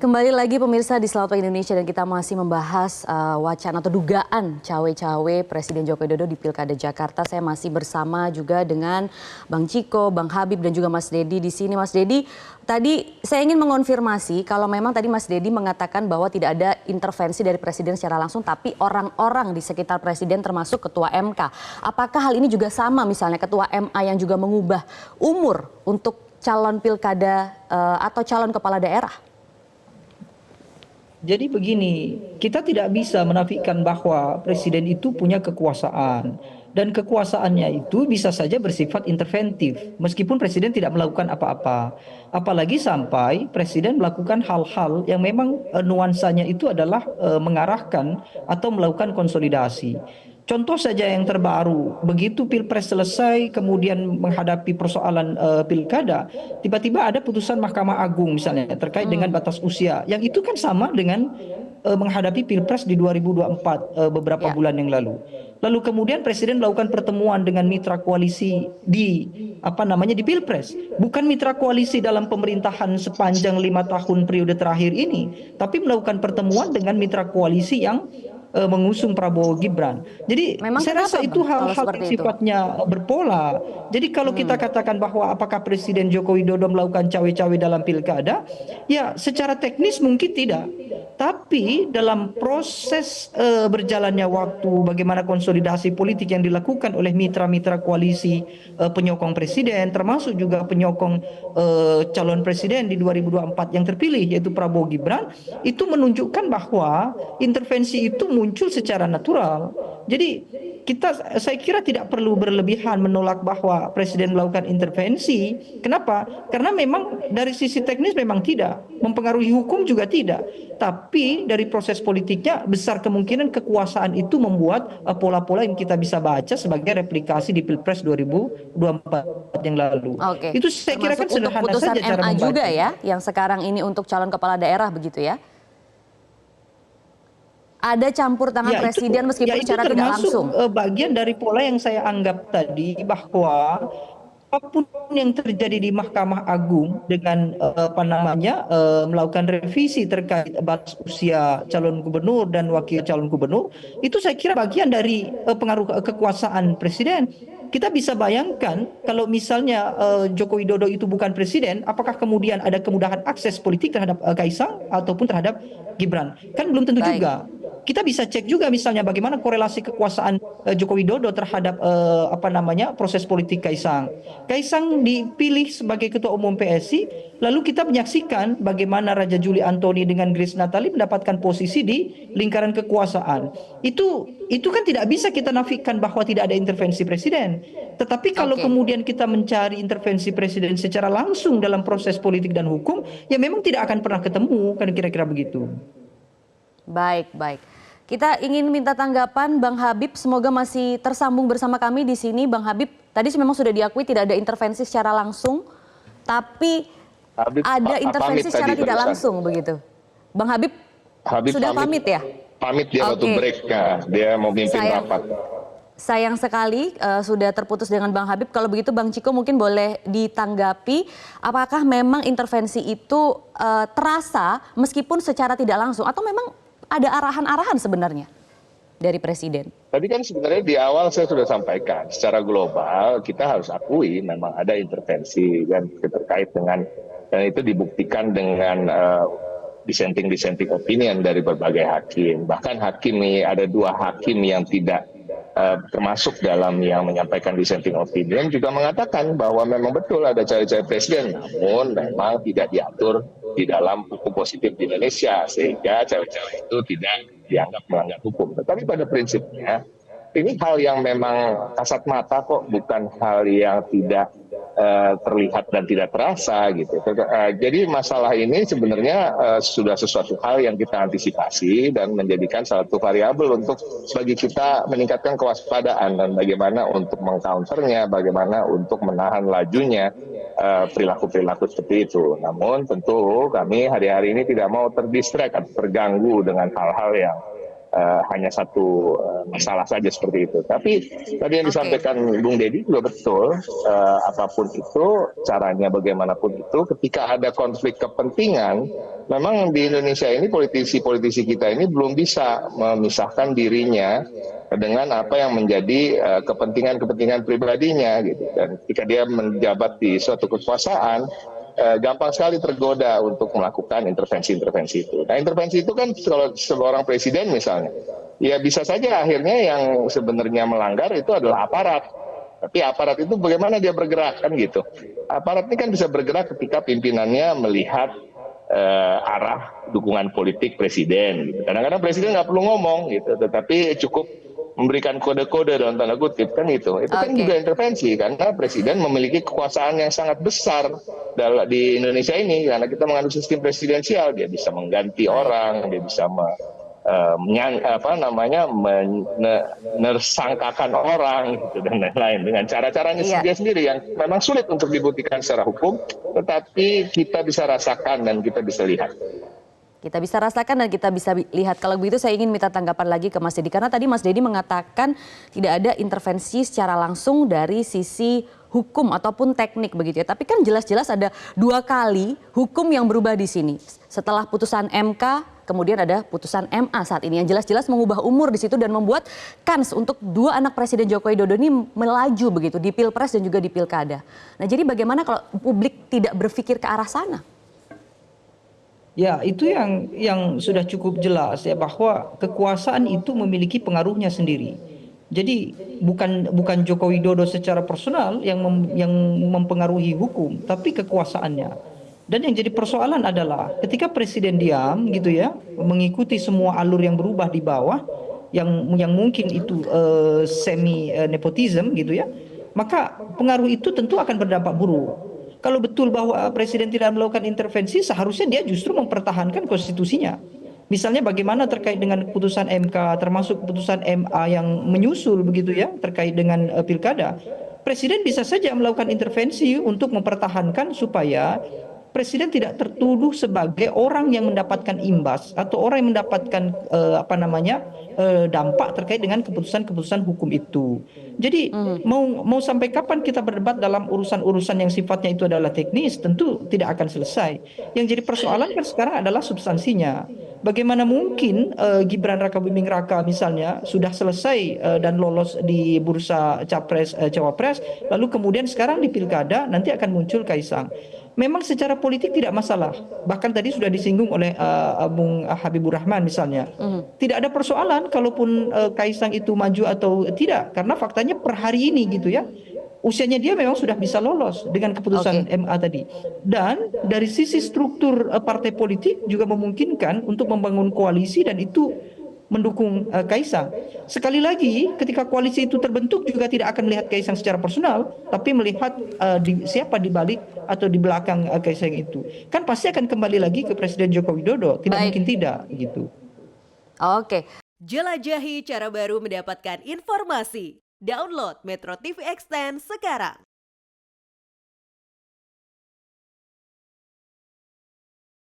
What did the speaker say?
Kembali lagi pemirsa di Selamat Pagi Indonesia dan kita masih membahas wacana atau dugaan cawe-cawe Presiden Joko Widodo di Pilkada Jakarta. Saya masih bersama juga dengan Bang Ciko, Bang Habib dan juga Mas Dedi di sini. Mas Dedi, tadi saya ingin mengonfirmasi kalau memang tadi Mas Dedi mengatakan bahwa tidak ada intervensi dari Presiden secara langsung, tapi orang-orang di sekitar Presiden termasuk Ketua MK. Apakah hal ini juga sama misalnya Ketua MA yang juga mengubah umur untuk calon pilkada atau calon kepala daerah? Jadi begini, kita tidak bisa menafikan bahwa presiden itu punya kekuasaan. Dan kekuasaannya itu bisa saja bersifat interventif, meskipun presiden tidak melakukan apa-apa. Apalagi sampai presiden melakukan hal-hal yang memang nuansanya itu adalah mengarahkan atau melakukan konsolidasi. Contoh saja yang terbaru, begitu Pilpres selesai kemudian menghadapi persoalan pilkada, tiba-tiba ada putusan Mahkamah Agung misalnya terkait dengan batas usia, yang itu kan sama dengan menghadapi Pilpres di 2024 beberapa bulan yang lalu. Lalu kemudian Presiden melakukan pertemuan dengan mitra koalisi di di Pilpres, bukan mitra koalisi dalam pemerintahan sepanjang 5 tahun periode terakhir ini, tapi melakukan pertemuan dengan mitra koalisi yang mengusung Prabowo Gibran. Jadi Memang saya kenapa, rasa itu Bang, kalau hal-hal seperti yang itu? sifatnya berpola. Jadi kalau kita katakan bahwa apakah Presiden Joko Widodo melakukan cawe-cawe dalam pilkada, ya secara teknis mungkin tidak. Tapi dalam proses berjalannya waktu, bagaimana konsolidasi politik yang dilakukan oleh mitra-mitra koalisi penyokong presiden, termasuk juga penyokong calon presiden di 2024 yang terpilih yaitu Prabowo Gibran, itu menunjukkan bahwa intervensi itu muncul secara natural. Jadi saya kira tidak perlu berlebihan menolak bahwa presiden melakukan intervensi. Kenapa? Karena memang dari sisi teknis memang tidak, mempengaruhi hukum juga tidak. Tapi dari proses politiknya besar kemungkinan kekuasaan itu membuat pola-pola yang kita bisa baca sebagai replikasi di Pilpres 2024 yang lalu. Oke, Itu saya kira kan termasuk untuk sederhana putusan saja cara MA membaca. juga ya, yang sekarang ini untuk calon kepala daerah begitu ya? Ada campur tangan presiden meskipun secara tidak langsung. Bagian dari pola yang saya anggap tadi, bahwa apapun yang terjadi di Mahkamah Agung dengan melakukan revisi terkait batas usia calon gubernur dan wakil calon gubernur, itu saya kira bagian dari pengaruh kekuasaan presiden. Kita bisa bayangkan kalau misalnya Joko Widodo itu bukan presiden, apakah kemudian ada kemudahan akses politik terhadap Kaisang ataupun terhadap Gibran? Kan belum tentu juga. Kita bisa cek juga misalnya bagaimana korelasi kekuasaan Joko Widodo terhadap proses politik Kaisang. Kaisang dipilih sebagai ketua umum PSI, lalu kita menyaksikan bagaimana Raja Juli Antoni dengan Grace Natali mendapatkan posisi di lingkaran kekuasaan. Itu kan tidak bisa kita nafikan bahwa tidak ada intervensi presiden. Tetapi kalau kemudian kita mencari intervensi presiden secara langsung dalam proses politik dan hukum, ya memang tidak akan pernah ketemu, kan kira-kira begitu. Baik. Kita ingin minta tanggapan Bang Habib, semoga masih tersambung bersama kami di sini. Bang Habib, tadi memang sudah diakui tidak ada intervensi secara langsung, tapi ada intervensi secara tidak langsung begitu. Bang Habib sudah pamit ya? Pamit dia waktu break, dia mau mimpin rapat. Sayang sekali sudah terputus dengan Bang Habib. Kalau begitu Bang Ciko mungkin boleh ditanggapi, apakah memang intervensi itu terasa meskipun secara tidak langsung atau memang ada arahan-arahan sebenarnya dari presiden? Tadi kan sebenarnya di awal saya sudah sampaikan, secara global kita harus akui memang ada intervensi dan terkait dengan, dan itu dibuktikan dengan dissenting opinion dari berbagai hakim. Bahkan hakim nih, ada 2 hakim yang tidak termasuk dalam yang menyampaikan dissenting opinion juga mengatakan bahwa memang betul ada cawe-cawe presiden, namun memang tidak diatur di dalam hukum positif di Indonesia sehingga cawe-cawe itu tidak dianggap melanggar hukum. Tetapi pada prinsipnya ini hal yang memang kasat mata kok, bukan hal yang tidak terlihat dan tidak terasa gitu. Jadi masalah ini sebenarnya sudah sesuatu hal yang kita antisipasi dan menjadikan satu variabel untuk bagi kita meningkatkan kewaspadaan dan bagaimana untuk mengcounternya, bagaimana untuk menahan lajunya perilaku-perilaku seperti itu. Namun tentu kami hari-hari ini tidak mau terdistract atau terganggu dengan hal-hal yang hanya satu masalah saja seperti itu. Tapi tadi yang disampaikan Bung Deddy juga betul, apapun itu, caranya bagaimanapun itu, ketika ada konflik kepentingan, memang di Indonesia ini politisi-politisi kita ini belum bisa memisahkan dirinya dengan apa yang menjadi kepentingan-kepentingan pribadinya gitu. Dan ketika dia menjabat di suatu kekuasaan, gampang sekali tergoda untuk melakukan intervensi-intervensi itu. Nah, intervensi itu kan kalau seorang presiden misalnya, ya bisa saja akhirnya yang sebenarnya melanggar itu adalah aparat. Tapi aparat itu bagaimana dia bergerak kan gitu. Aparat ini kan bisa bergerak ketika pimpinannya melihat arah dukungan politik presiden. Gitu. Kadang-kadang presiden nggak perlu ngomong gitu, tetapi cukup memberikan kode-kode dalam tanda kutip kan itu kan juga intervensi karena presiden memiliki kekuasaan yang sangat besar di Indonesia ini karena kita mengandung sistem presidensial, dia bisa mengganti orang, dia bisa menersangkakan orang gitu, dan lain-lain dengan cara-caranya dia sendiri yang memang sulit untuk dibuktikan secara hukum, tetapi kita bisa rasakan dan kita bisa lihat. Kita bisa rasakan dan kita bisa lihat. Kalau begitu saya ingin minta tanggapan lagi ke Mas Deddy. Karena tadi Mas Deddy mengatakan tidak ada intervensi secara langsung dari sisi hukum ataupun teknik begitu ya. Tapi kan jelas-jelas ada 2 kali hukum yang berubah di sini. Setelah putusan MK, kemudian ada putusan MA saat ini. Yang jelas-jelas mengubah umur di situ dan membuat kans untuk 2 anak Presiden Joko Widodo ini melaju begitu di Pilpres dan juga di Pilkada. Nah jadi bagaimana kalau publik tidak berpikir ke arah sana? Ya, itu yang sudah cukup jelas ya, bahwa kekuasaan itu memiliki pengaruhnya sendiri. Jadi bukan Joko Widodo secara personal yang mempengaruhi hukum, tapi kekuasaannya. Dan yang jadi persoalan adalah ketika presiden diam gitu ya, mengikuti semua alur yang berubah di bawah, yang mungkin itu semi nepotism gitu ya, maka pengaruh itu tentu akan berdampak buruk. Kalau betul bahwa presiden tidak melakukan intervensi, seharusnya dia justru mempertahankan konstitusinya. Misalnya bagaimana terkait dengan putusan MK, termasuk putusan MA yang menyusul begitu ya, terkait dengan pilkada. Presiden bisa saja melakukan intervensi untuk mempertahankan supaya presiden tidak tertuduh sebagai orang yang mendapatkan imbas atau orang yang mendapatkan dampak terkait dengan keputusan-keputusan hukum itu. Jadi mau sampai kapan kita berdebat dalam urusan-urusan yang sifatnya itu adalah teknis, tentu tidak akan selesai. Yang jadi persoalan kan sekarang adalah substansinya. Bagaimana mungkin Gibran Rakabuming Raka misalnya sudah selesai dan lolos di bursa capres cawapres, lalu kemudian sekarang di pilkada nanti akan muncul Kaisang. Memang secara politik tidak masalah. Bahkan tadi sudah disinggung oleh Bung Habibur Rahman misalnya. Tidak ada persoalan kalaupun Kaisang itu maju atau tidak. Karena faktanya per hari ini gitu ya, usianya dia memang sudah bisa lolos dengan keputusan MA tadi. Dan dari sisi struktur partai politik juga memungkinkan untuk membangun koalisi dan itu mendukung Kaisang. Sekali lagi ketika koalisi itu terbentuk juga tidak akan melihat Kaisang secara personal, tapi melihat siapa di balik atau di belakang Kaisang itu. Kan pasti akan kembali lagi ke Presiden Joko Widodo, tidak mungkin tidak gitu. Jelajahi cara baru mendapatkan informasi. Download Metro TV Extend sekarang.